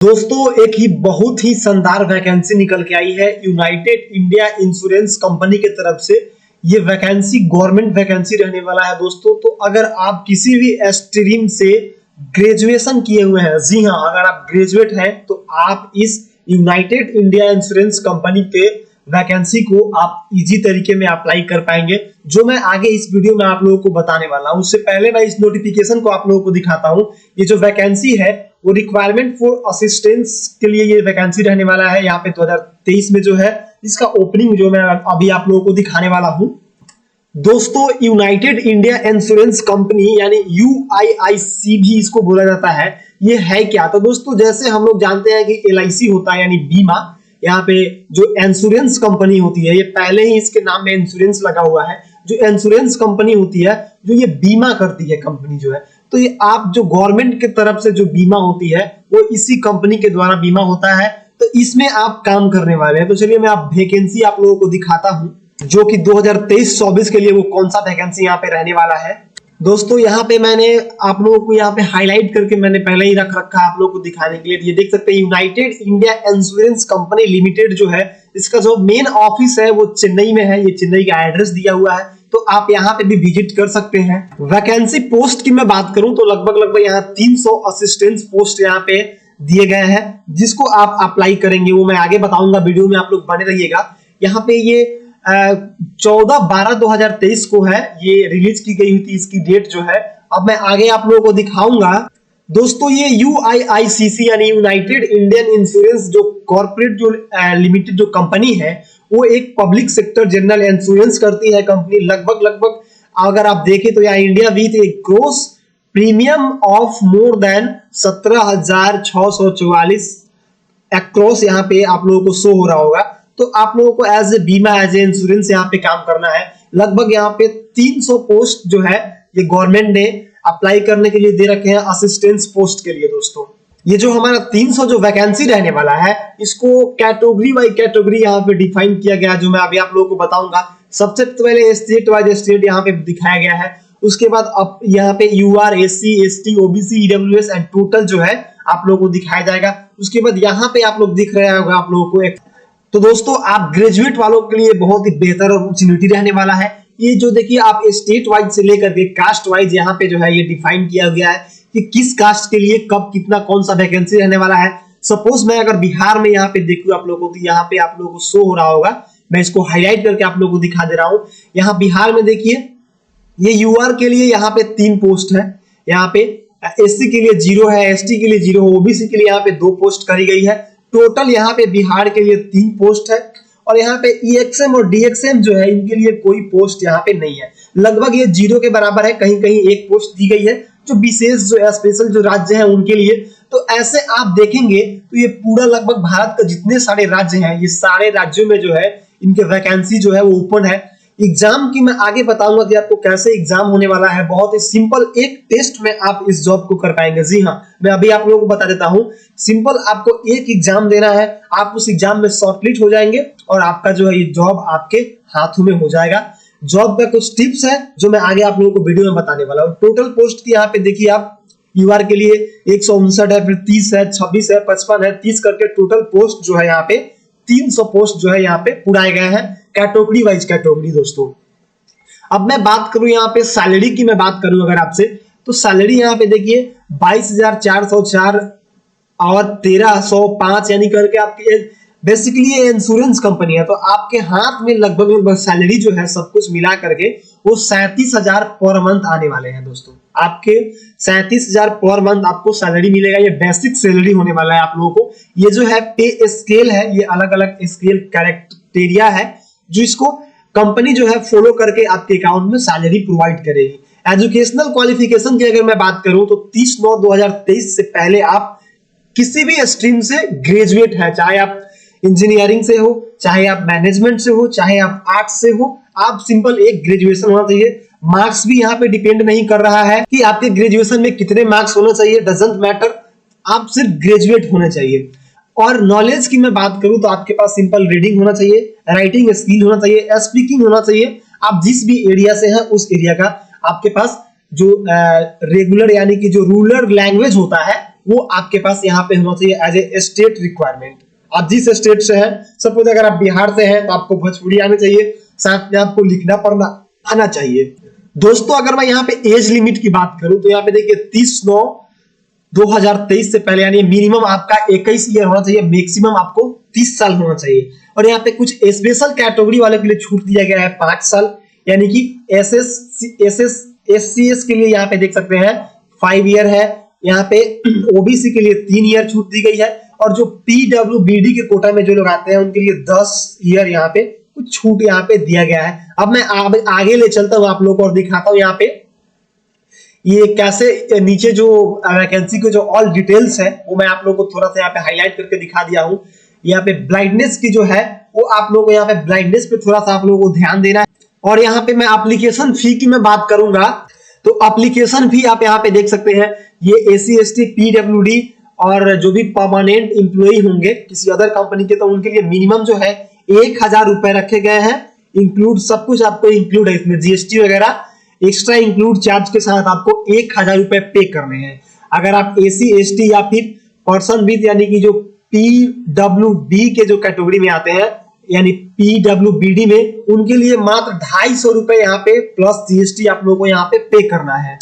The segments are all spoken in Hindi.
दोस्तों एक ही बहुत ही शानदार वैकेंसी निकल के आई है यूनाइटेड इंडिया इंश्योरेंस कंपनी के तरफ से। ये वैकेंसी गवर्नमेंट वैकेंसी रहने वाला है दोस्तों। तो अगर आप किसी भी स्ट्रीम से ग्रेजुएशन किए हुए हैं, जी हाँ, अगर आप ग्रेजुएट हैं तो आप इस यूनाइटेड इंडिया इंश्योरेंस कंपनी के वैकेंसी को आप इजी तरीके में अप्लाई कर पाएंगे, जो मैं आगे इस वीडियो में आप लोगों को बताने वाला हूं। उससे पहले मैं इस नोटिफिकेशन को आप लोगों को दिखाता हूं। ये जो वैकेंसी है वो रिक्वायरमेंट फॉर असिस्टेंस के लिए ये वैकेंसी रहने वाला है। यहाँ पे 2023 में जो है इसका ओपनिंग जो मैं अभी आप लोगों को दिखाने वाला हूं। दोस्तों यूनाइटेड इंडिया इंश्योरेंस कंपनी यानी यूआईआईसी भी इसको बोला जाता है। ये है क्या? तो दोस्तों जैसे हम लोग जानते हैं कि एलआईसी होता है यानी बीमा, यहाँ पे जो इंश्योरेंस कंपनी होती है, ये पहले ही इसके नाम में इंश्योरेंस लगा हुआ है। जो इंश्योरेंस कंपनी होती है जो ये बीमा करती है कंपनी जो है, तो ये आप जो गवर्नमेंट की तरफ से जो बीमा होती है वो इसी कंपनी के द्वारा बीमा होता है। तो इसमें आप काम करने वाले हैं। तो चलिए मैं आप वैकेंसी आप लोगों को दिखाता हूं, जो कि 2023-24 के लिए वो कौन सा वैकेंसी यहाँ पे रहने वाला है। दोस्तों यहाँ पे मैंने आप लोगों को यहाँ पे हाईलाइट करके मैंने पहले ही रख रखा है आप लोगों को दिखाने के लिए। ये देख सकते हैं United India insurance company limited जो है, इसका जो मेन ऑफिस है वो चेन्नई में है। ये चेन्नई का एड्रेस दिया हुआ है, तो आप यहाँ पे भी विजिट कर सकते हैं। वैकेंसी पोस्ट की मैं बात करूं तो लगभग यहाँ 300 असिस्टेंट पोस्ट यहाँ पे दिए गए हैं, जिसको आप अप्लाई करेंगे वो मैं आगे बताऊंगा। वीडियो में आप लोग बने रहिएगा। यहाँ पे ये 14/12/2023 को है, ये रिलीज की गई थी इसकी डेट जो है। अब मैं आगे आप लोगों को दिखाऊंगा। दोस्तों ये यूआईआईसीसी यानी यूनाइटेड इंडियन इंश्योरेंस जो कॉर्पोरेट जो लिमिटेड जो कंपनी है, वो एक पब्लिक सेक्टर जनरल इंश्योरेंस करती है कंपनी। लगभग अगर आप देखें तो यहाँ इंडिया विथ एक gross premium of more than 17,644 across यहाँ पे आप लोगों को शो हो रहा होगा। तो आप लोगों को एज ए बीमा एज ए इंश्योरेंस यहाँ पे काम करना है। लगभग यहाँ पे 300 पोस्ट जो है ये गवर्नमेंट ने अप्लाई करने के लिए दे रखे हैं असिस्टेंस पोस्ट के लिए। दोस्तों ये जो हमारा 300 जो वैकेंसी रहने वाला है, इसको कैटेगरी बाय कैटेगरी यहाँ पे डिफाइन किया गया, जो मैं अभी आप लोगों को बताऊंगा। सबसे पहले स्टेट वाइज स्टेट यहाँ पे दिखाया गया है। उसके बाद अब यहाँ पे UR, SC, ST, OBC, EWS and total जो है आप लोगों को दिखाया जाएगा। उसके बाद यहाँ पे आप लोग दिख रहा होगा आप लोगों को एक। तो दोस्तों आप ग्रेजुएट वालों के लिए बहुत ही बेहतर अपॉर्चुनिटी रहने वाला है। ये जो देखिए आप स्टेट वाइज से लेकर के कास्ट वाइज यहाँ पे जो है ये डिफाइन किया गया है कि किस कास्ट के लिए कब कितना कौन सा वैकेंसी रहने वाला है। सपोज मैं अगर बिहार में यहाँ पे देखूं आप लोगों को, तो यहाँ पे आप लोगों को शो हो रहा होगा। मैं इसको हाईलाइट करके आप लोगों को दिखा दे रहा हूँ। यहाँ बिहार में देखिए ये यूआर के लिए यहाँ पे 3 पोस्ट है। यहाँ पे एससी के लिए 0 है, एसटी के लिए 0 है, ओबीसी के लिए यहाँ पे 2 पोस्ट करी गई है। टोटल यहाँ पे बिहार के लिए 3 पोस्ट है। और यहाँ पे ईएक्सएम और डीएक्सएम जो है इनके लिए कोई पोस्ट यहाँ पे नहीं है। लगभग ये 0 के बराबर है। कहीं कहीं 1 पोस्ट दी गई है जो विशेष जो स्पेशल जो राज्य है उनके लिए। तो ऐसे आप देखेंगे तो ये पूरा लगभग भारत का जितने सारे राज्य हैं, ये सारे राज्यों में जो है इनके वैकेंसी जो है वो ओपन है। एग्जाम की मैं आगे बताऊंगा कि आपको कैसे एग्जाम होने वाला है। बहुत ही सिंपल एक टेस्ट में आप इस जॉब को कर पाएंगे। जी हाँ, मैं अभी आप लोगों को बता देता हूं। सिंपल आपको एक एग्जाम देना है, आप उस एग्जाम में शॉर्टलिस्ट हो जाएंगे और आपका जो है ये जॉब आपके हाथों में हो जाएगा। जॉब का कुछ टिप्स है जो मैं आगे आप लोगों को वीडियो में बताने वाला हूँ। टोटल पोस्ट की यहाँ पे देखिए आप, यूआर के लिए 159 है, फिर 30 है, 26 है, 55 है, 30 करके टोटल पोस्ट जो है यहाँ पे 300 पोस्ट जो है यहाँ पे पुराए गए हैं कैटेगरी वाइज कैटेगरी। दोस्तों अब मैं बात करूं यहाँ पे सैलरी की, मैं बात करूं अगर आपसे, तो सैलरी यहाँ पे देखिए 22,404 और 1,305 यानी करके आपकी बेसिकली ये इंश्योरेंस कंपनी है। तो आपके हाथ में लगभग सैलरी जो है सब कुछ मिला करके वो 37,000 पर मंथ आने वाले हैं। दोस्तों आपके 37,000 पर मंथ आपको सैलरी मिलेगा। ये बेसिक सैलरी होने वाला है आप लोगों को। ये जो है पे स्केल है, ये अलग अलग स्केल कैरेक्टेरिया है जो इसको कंपनी जो है फॉलो करके आपके अकाउंट में सैलरी प्रोवाइड करेगी। एजुकेशनल क्वालिफिकेशन की अगर मैं बात करूं तो 30/9/2023 से पहले आप किसी भी स्ट्रीम से ग्रेजुएट है, चाहे आप इंजीनियरिंग से हो, चाहे आप मैनेजमेंट से हो, चाहे आप आर्ट्स से हो, आप सिंपल एक ग्रेजुएशन होना चाहिए। मार्क्स भी यहाँ पे डिपेंड नहीं कर रहा है कि आपके ग्रेजुएशन में कितने मार्क्स होना चाहिए, डजंट मैटर, आप सिर्फ ग्रेजुएट होने चाहिए। और नॉलेज की मैं बात करूं तो आपके पास सिंपल रीडिंग होना चाहिए, राइटिंग स्किल होना चाहिए, स्पीकिंग होना चाहिए। आप जिस भी एरिया से हैं उस एरिया का आपके पास जो रेगुलर यानी कि जो रूरल लैंग्वेज होता है वो आपके पास यहाँ पे होना चाहिए एज ए स्टेट रिक्वायरमेंट। आप जिस स्टेट से हैं, सपोज अगर आप बिहार से हैं तो आपको भोजपुरी आना चाहिए, साथ में आपको लिखना पढ़ना आना चाहिए। दोस्तों अगर मैं यहाँ पे एज लिमिट की बात करूं तो यहाँ पे देखिए 30/9/2023 से पहले यानी मिनिमम आपका 21 ईयर होना चाहिए, मैक्सिमम आपको 30 साल होना चाहिए। और यहाँ पे कुछ स्पेशल कैटेगरी वाले के लिए छूट दिया गया है 5 साल, यानी कि SCS के लिए यहाँ पे देख सकते हैं 5 ईयर है। यहाँ पे ओबीसी के लिए 3 ईयर छूट दी गई है, और जो PWBD के कोटा में जो लोग आते हैं उनके लिए 10 ईयर यहाँ पे कुछ छूट यहाँ पे दिया गया है। अब मैं आगे ले चलता हूँ आप लोगों को और दिखाता हूँ यहाँ पे ये कैसे नीचे जो वैकेंसी के जो ऑल डिटेल्स है वो मैं आप लोगों को थोड़ा सा यहाँ पे हाईलाइट करके दिखा दिया हूँ। यहाँ पे ब्लाइंडनेस की जो है वो आप लोगों को यहाँ पे ब्लाइंडनेस पे थोड़ा सा आप लोगों को ध्यान देना है। और यहाँ पे मैं एप्लीकेशन फी की मैं बात करूंगा तो एप्लीकेशन फी आप यहाँ पे देख सकते हैं, ये SC ST PWD और जो भी परमानेंट एम्प्लॉई होंगे किसी अदर कंपनी के, तो उनके लिए मिनिमम जो है 1000 रुपए रखे गए हैं। इंक्लूड सब कुछ आपको इंक्लूड है इसमें, GST वगैरह एक्स्ट्रा इंक्लूड चार्ज के साथ आपको 1000 रुपए पे करने हैं। अगर आप SC ST या फिर पर्सन विद यानी कि जो PWD के जो कैटेगरी में आते हैं यानी PWBD में, उनके लिए मात्र 250 रुपए यहाँ पे प्लस GST आप लोगों को यहाँ पे करना है।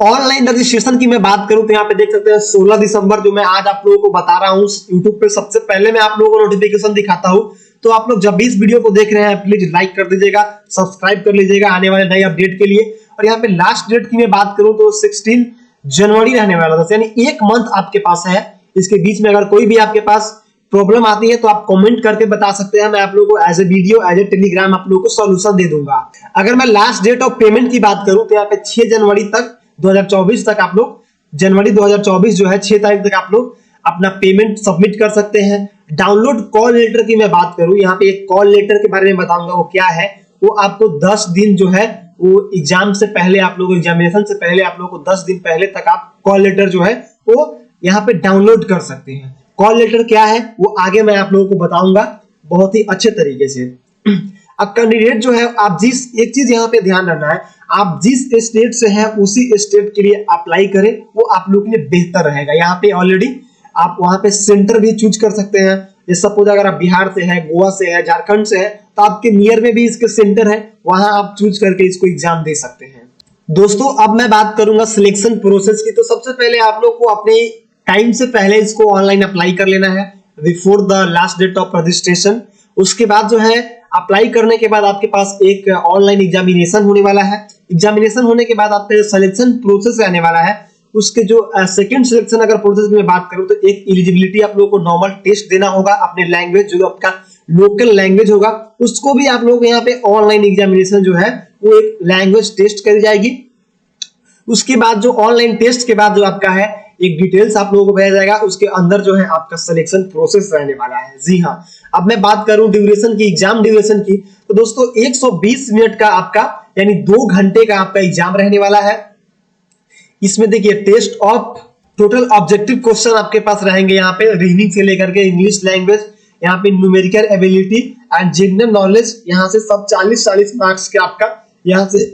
ऑनलाइन रजिस्ट्रेशन की मैं बात करूं तो यहाँ पे देख सकते हैं 16 दिसंबर जो मैं आज आप लोगों को बता रहा हूँ यूट्यूब पे सबसे पहले मैं आप लोगों को नोटिफिकेशन दिखाता हूँ। तो आप लोग जब भी इस वीडियो को देख रहे हैं प्लीज लाइक कर दीजिएगा, सब्सक्राइब कर लीजिएगा आने वाले नए अपडेट के लिए। और यहाँ पे लास्ट डेट की मैं बात करूं तो 16 जनवरी रहने वाला था, यानी 1 मंथ आपके पास है। इसके बीच में अगर कोई भी आपके पास प्रॉब्लम आती है तो आप कमेंट करके बता सकते हैं, मैं आप लोगों को as a video as a Telegram आप लोगों को सॉल्यूशन दे दूंगा। अगर मैं लास्ट डेट ऑफ पेमेंट की बात करूं तो यहाँ पे 6 जनवरी तक 2024 तक आप लोग, जनवरी 2024 जो है 6 तारीख तक आप लोग अपना पेमेंट सबमिट कर सकते हैं। डाउनलोड कॉल लेटर की मैं बात करूं, यहाँ पे एक कॉल लेटर के बारे में बताऊंगा वो क्या है। वो आपको 10 दिन जो है वो एग्जाम से पहले आप लोग एग्जामिनेशन से पहले आप लोग को 10 दिन पहले तक आप कॉल लेटर जो है वो यहाँ पे डाउनलोड कर सकते हैं। कॉल लेटर क्या है वो आगे मैं आप लोगों को बताऊंगा बहुत ही अच्छे तरीके से। अब कैंडिडेट जो है आप जिस एक चीज यहाँ पे ध्यान रखना है, आप जिस स्टेट से हैं उसी स्टेट के लिए अप्लाई करें, वो आप लोग के लिए बेहतर रहेगा। यहाँ पे ऑलरेडी आप वहां पे सेंटर भी चूज कर सकते हैं। जैसे सपोज अगर आप बिहार से है, गोवा से है, झारखंड से है, तो आपके नियर में भी इसके सेंटर है, वहां आप चूज करके इसको एग्जाम दे सकते हैं। दोस्तों अब मैं बात करूंगा सिलेक्शन प्रोसेस की। तो सबसे पहले आप लोग को अपने टाइम से पहले इसको ऑनलाइन अप्लाई कर लेना है before the last date of registration. उसके बाद जो है अप्लाई करने के बाद आपके पास एक ऑनलाइन एग्जामिनेशन होने वाला है। एग्जामिनेशन होने के बाद आपका सिलेक्शन प्रोसेस रहने वाला है। उसके जो सेकंड सिलेक्शन अगर प्रोसेस की मैं बात करूं तो एक एलिजिबिलिटी आप लोगों को नॉर्मल टेस्ट देना होगा अपने लैंग्वेज, जो आपका लोकल लैंग्वेज होगा उसको भी आप लोग यहाँ पे ऑनलाइन एग्जामिनेशन जो है वो एक लैंग्वेज टेस्ट करी जाएगी। उसके बाद जो ऑनलाइन टेस्ट के बाद जो आपका है एक डिटेल्स आप लोगों को भेजा जाएगा, उसके अंदर जो है आपका सिलेक्शन प्रोसेस रहने वाला है। जी हाँ, अब मैं बात करूं ड्यूरेशन की, एग्जाम ड्यूरेशन की, तो दोस्तों 120 मिनट का आपका यानी 2 घंटे का आपका एग्जाम रहने वाला है। इसमें देखिए test of total objective question आपके पास रहेंगे यहाँ पे रीजनिंग से लेकर के इंग्लिश लैंग्वेज, यहाँ पे numerical ability and general knowledge, यहाँ से सब 40-40 मार्क्स के आपका यहाँ से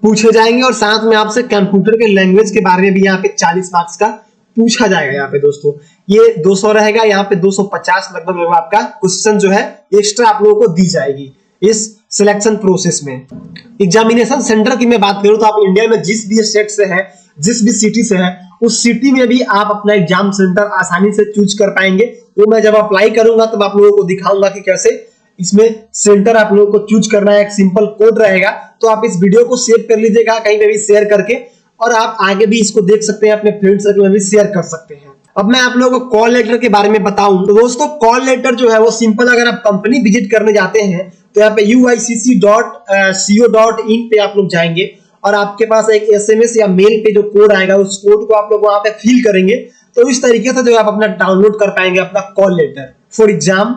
पूछे जाएंगे। और साथ में आपसे कंप्यूटर के लैंग्वेज के बारे में भी यहाँ पे 40 मार्क्स का पूछा जाएगा। यहाँ पे दोस्तों ये 200 रहेगा, यहाँ पे 250 लगभग आपका क्वेश्चन जो है एक्स्ट्रा आप लोगों को दी जाएगी इस सिलेक्शन प्रोसेस में। एग्जामिनेशन सेंटर की मैं बात करूं तो आप इंडिया में जिस भी स्टेट से है, जिस भी सिटी से है, उस सिटी में भी आप अपना एग्जाम सेंटर आसानी से चूज कर पाएंगे। वो मैं जब अप्लाई करूंगा तब आप लोगों को दिखाऊंगा कि कैसे इसमें सेंटर आप लोगों को चूज करना है। एक सिंपल कोड रहेगा, तो आप इस वीडियो को सेव कर लीजिएगा कहीं पे भी शेयर करके, और आप आगे भी इसको देख सकते हैं, अपने फ्रेंड सर्कल में भी शेयर कर सकते हैं। अब मैं आप लोगों को कॉल लेटर के बारे में बताऊं तो दोस्तों कॉल लेटर जो है वो सिंपल, अगर आप कंपनी विजिट करने जाते हैं तो यहाँ पे uicc.co.in पे आप लोग जाएंगे और आपके पास एक SMS या मेल पे जो कोड आएगा उस कोड को आप लोग वहां पे फिल करेंगे, तो इस तरीके से जो आप अपना डाउनलोड कर पाएंगे अपना कॉल लेटर फॉर एग्जाम।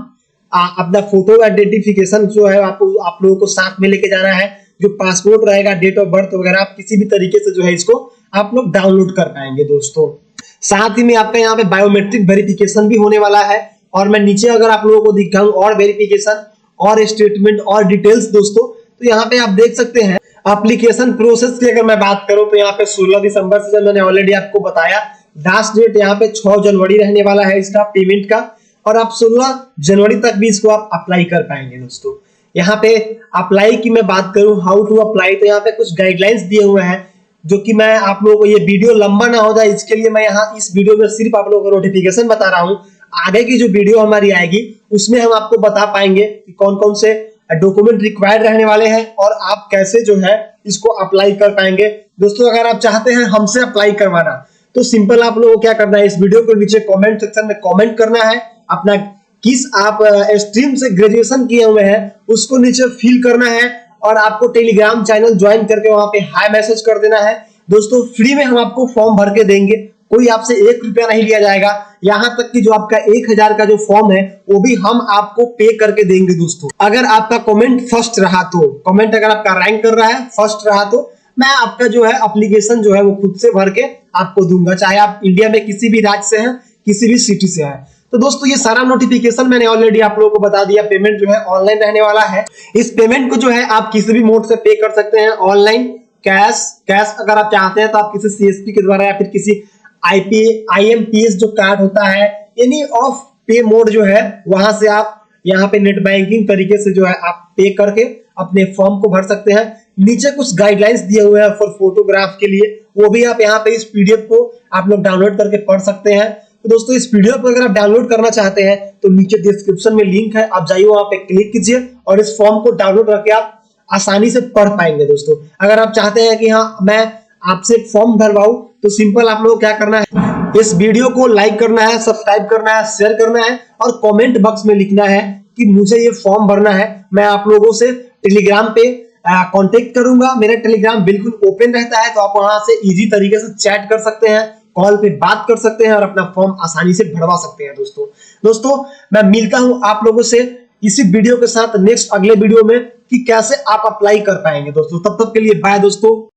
अपना फोटो आइडेंटिफिकेशन जो है आप लोगों को साथ में लेके जाना है, जो पासपोर्ट रहेगा, डेट ऑफ बर्थ वगैरह, आप किसी भी तरीके से जो है इसको आप लोग डाउनलोड कर पाएंगे दोस्तों। साथ ही में आपका यहाँ पे बायोमेट्रिक वेरिफिकेशन भी होने वाला है, और मैं नीचे अगर आप लोगों को दिखाऊं और वेरिफिकेशन और स्टेटमेंट और डिटेल्स दोस्तों, तो यहाँ पे आप देख सकते हैं एप्लीकेशन प्रोसेस की अगर मैं बात करूं तो यहाँ पे 16 दिसंबर से मैंने ऑलरेडी आपको बताया लास्ट डेट यहाँ पे 6 जनवरी रहने वाला है इसका पेमेंट का, और आप 16 जनवरी तक भी इसको आप अप्लाई कर पाएंगे दोस्तों। यहाँ पे अप्लाई की मैं बात करूं, हाउ टू अप्लाई, तो यहाँ पे कुछ गाइडलाइंस दिए हुए हैं, जो कि मैं आप लोगों को, ये वीडियो लंबा ना हो जाए इसके लिए मैं यहाँ इस वीडियो में सिर्फ आप लोगों को नोटिफिकेशन बता रहा हूँ। आगे की जो वीडियो हमारी आएगी उसमें हम आपको बता पाएंगे कि कौन कौन से डॉक्यूमेंट रिक्वायर्ड रहने वाले हैं और आप कैसे जो है इसको अप्लाई कर पाएंगे। दोस्तों अगर आप चाहते हैं हमसे अप्लाई करवाना, तो सिंपल आप लोगों को क्या करना है, इस वीडियो के नीचे कमेंट सेक्शन में कमेंट करना है, अपना किस आप स्ट्रीम से ग्रेजुएशन किए हुए हैं उसको नीचे फिल करना है, और आपको टेलीग्राम चैनल ज्वाइन करके वहां पे हाई मैसेज कर देना है। दोस्तों फ्री में हम आपको फॉर्म भर के देंगे, कोई आपसे 1 रुपया नहीं लिया जाएगा, यहां तक कि जो आपका 1000 का जो फॉर्म है वो भी हम आपको पे करके देंगे। दोस्तों अगर आपका कमेंट फर्स्ट रहा, तो कमेंट अगर आपका रैंक कर रहा है, फर्स्ट रहा, तो मैं आपका जो है एप्लीकेशन जो है वो खुद से भर के आपको दूंगा, चाहे आप इंडिया में किसी भी राज्य से हैं, किसी भी सिटी से हैं। तो दोस्तों ये सारा नोटिफिकेशन मैंने ऑलरेडी आप लोगों को बता दिया। पेमेंट जो है ऑनलाइन रहने वाला है। इस पेमेंट को जो है आप किसी भी मोड से पे कर सकते हैं, ऑनलाइन, कैश अगर आप चाहते हैं तो आप किसी सीएसपी के द्वारा या फिर किसी IMPS जो कार्ड होता है, एनी ऑफ पे मोड जो है वहां से आप यहाँ पे नेट बैंकिंग तरीके से जो है आप पे करके अपने फॉर्म को भर सकते हैं। नीचे कुछ गाइडलाइंस दिए हुए हैं फॉर फोटोग्राफ के लिए, वो भी आप यहाँ पे इस पीडीएफ को आप लोग डाउनलोड करके पढ़ सकते हैं। तो दोस्तों इस पीडीएफ को अगर आप डाउनलोड करना चाहते हैं तो नीचे डिस्क्रिप्शन में लिंक है, आप जाइए वहां पे क्लिक कीजिए और इस फॉर्म को डाउनलोड करके आप आसानी से पढ़ पाएंगे। दोस्तों अगर आप चाहते हैं कि हाँ मैं आपसे फॉर्म भरवाऊं, तो सिंपल आप लोग क्या करना है, इस वीडियो को लाइक करना है, सब्सक्राइब करना है, शेयर करना है और कमेंट बॉक्स में लिखना है कि मुझे ये फॉर्म भरना है। मैं आप लोगों से टेलीग्राम पे कांटेक्ट करूंगा, मेरा टेलीग्राम बिल्कुल ओपन रहता है, तो आप वहां से इजी तरीके से चैट कर सकते हैं, कॉल पे बात कर सकते हैं और अपना फॉर्म आसानी से भरवा सकते हैं। दोस्तों मैं मिलता हूं आप लोगों से इसी वीडियो के साथ नेक्स्ट अगले वीडियो में कि कैसे आप अप्लाई कर पाएंगे। दोस्तों तब तक के लिए बाय दोस्तों।